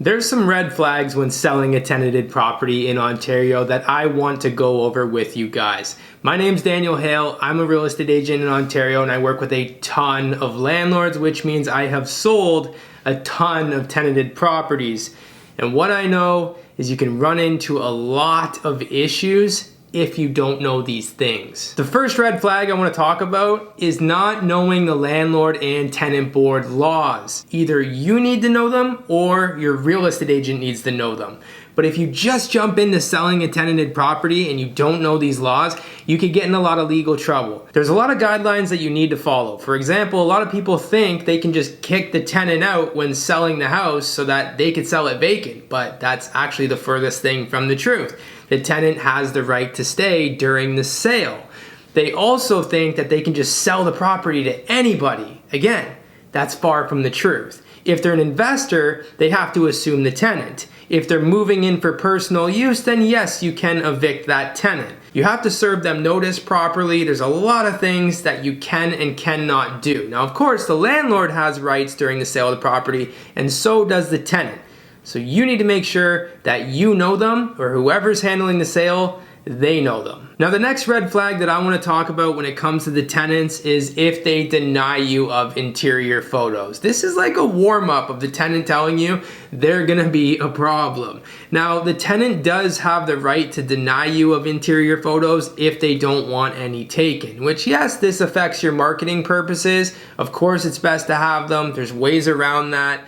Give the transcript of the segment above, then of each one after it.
There's some red flags when selling a tenanted property in Ontario that I want to go over with you guys. My name's Daniel Hale. I'm a real estate agent in Ontario and I work with a ton of landlords, which means I have sold a ton of tenanted properties. And what I know is you can run into a lot of issues if you don't know these things. The first red flag I want to talk about is not knowing the landlord and tenant board laws. Either you need to know them or your real estate agent needs to know them. But if you just jump into selling a tenanted property and you don't know these laws, you could get in a lot of legal trouble. There's a lot of guidelines that you need to follow. For example, a lot of people think they can just kick the tenant out when selling the house so that they could sell it vacant, but that's actually the furthest thing from the truth. The tenant has the right to stay during the sale. They also think that they can just sell the property to anybody. Again, that's far from the truth. If they're an investor, they have to assume the tenant. If they're moving in for personal use, then yes, you can evict that tenant. You have to serve them notice properly. There's a lot of things that you can and cannot do. Now, of course, the landlord has rights during the sale of the property, and so does the tenant. So you need to make sure that you know them, or whoever's handling the sale, they know them. Now, the next red flag that I want to talk about when it comes to the tenants is if they deny you of interior photos. This is like a warm-up of the tenant telling you they're gonna be a problem. Now, the tenant does have the right to deny you of interior photos if they don't want any taken, which yes, this affects your marketing purposes. Of course, it's best to have them. There's ways around that.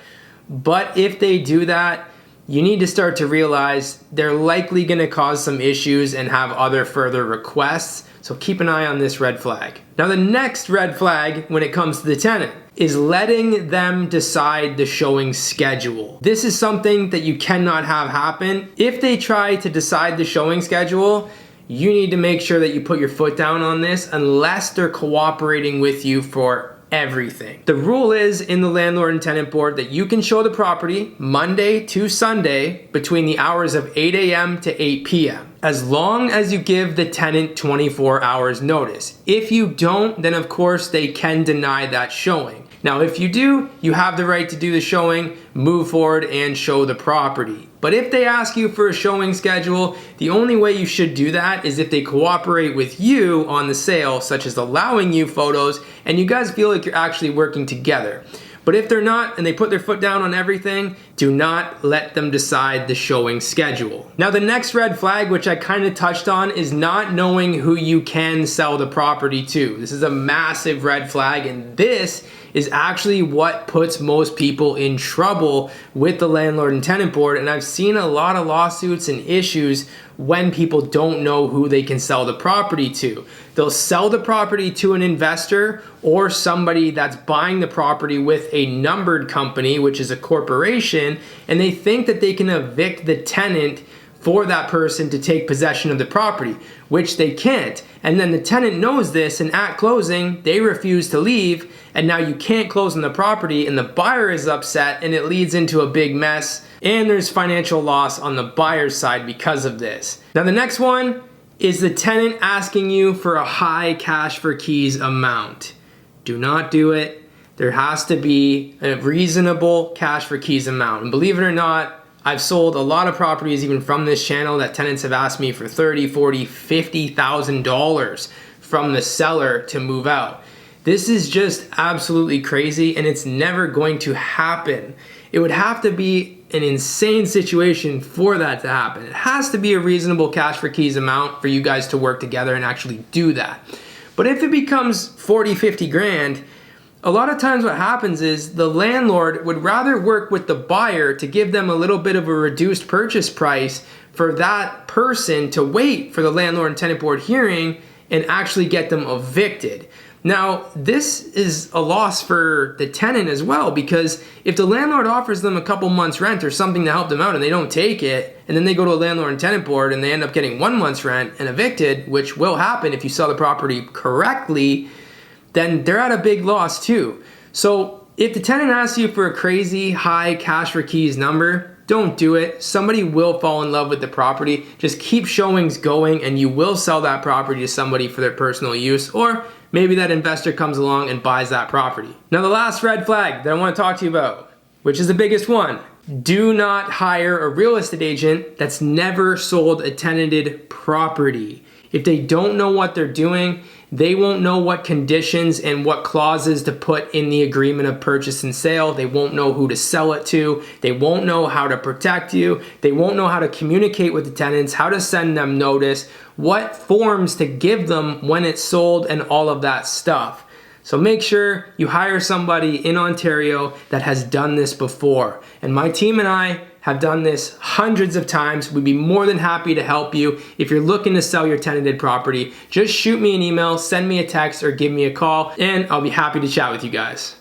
But if they do that, you need to start to realize they're likely going to cause some issues and have other further requests. So keep an eye on this red flag. Now, the next red flag when it comes to the tenant is letting them decide the showing schedule. This is something that you cannot have happen. If they try to decide the showing schedule, you need to make sure that you put your foot down on this unless they're cooperating with you for everything. The rule is in the landlord and tenant board that you can show the property Monday to Sunday between the hours of 8 a.m. to 8 p.m. as long as you give the tenant 24 hours notice. If you don't, then of course they can deny that showing. Now, if you do, you have the right to do the showing, move forward and show the property. But if they ask you for a showing schedule, the only way you should do that is if they cooperate with you on the sale, such as allowing you photos, and you guys feel like you're actually working together. But if they're not and they put their foot down on everything, do not let them decide the showing schedule. Now, the next red flag, which I kind of touched on, is not knowing who you can sell the property to. This is a massive red flag, and this is actually what puts most people in trouble with the landlord and tenant board. And I've seen a lot of lawsuits and issues when people don't know who they can sell the property to. They'll sell the property to an investor or somebody that's buying the property with a numbered company, which is a corporation, and they think that they can evict the tenant for that person to take possession of the property, which they can't. And then the tenant knows this, and at closing, they refuse to leave, and now you can't close on the property, and the buyer is upset, and it leads into a big mess, and there's financial loss on the buyer's side because of this. Now, the next one is the tenant asking you for a high cash for keys amount. Do not do it. There has to be a reasonable cash for keys amount. And believe it or not, I've sold a lot of properties even from this channel that tenants have asked me for $30,000, $40,000, $50,000 from the seller to move out. This is just absolutely crazy, and it's never going to happen. It would have to be an insane situation for that to happen. It has to be a reasonable cash for keys amount for you guys to work together and actually do that. But if it becomes 40, 50 grand, a lot of times what happens is the landlord would rather work with the buyer to give them a little bit of a reduced purchase price for that person to wait for the landlord and tenant board hearing and actually get them evicted. Now, this is a loss for the tenant as well, because if the landlord offers them a couple months rent or something to help them out and they don't take it, and then they go to a landlord and tenant board and they end up getting 1 month's rent and evicted, which will happen if you sell the property correctly, then they're at a big loss too. So if the tenant asks you for a crazy high cash for keys number, don't do it. Somebody will fall in love with the property. Just keep showings going and you will sell that property to somebody for their personal use, or maybe that investor comes along and buys that property. Now, the last red flag that I want to talk to you about, which is the biggest one, do not hire a real estate agent that's never sold a tenanted property. If they don't know what they're doing, they won't know what conditions and what clauses to put in the agreement of purchase and sale. They won't know who to sell it to. They won't know how to protect you. They won't know how to communicate with the tenants, how to send them notice, what forms to give them when it's sold, and all of that stuff. So make sure you hire somebody in Ontario that has done this before. And my team and I have done this hundreds of times. We'd be more than happy to help you. If you're looking to sell your tenanted property, just shoot me an email, send me a text, or give me a call, and I'll be happy to chat with you guys.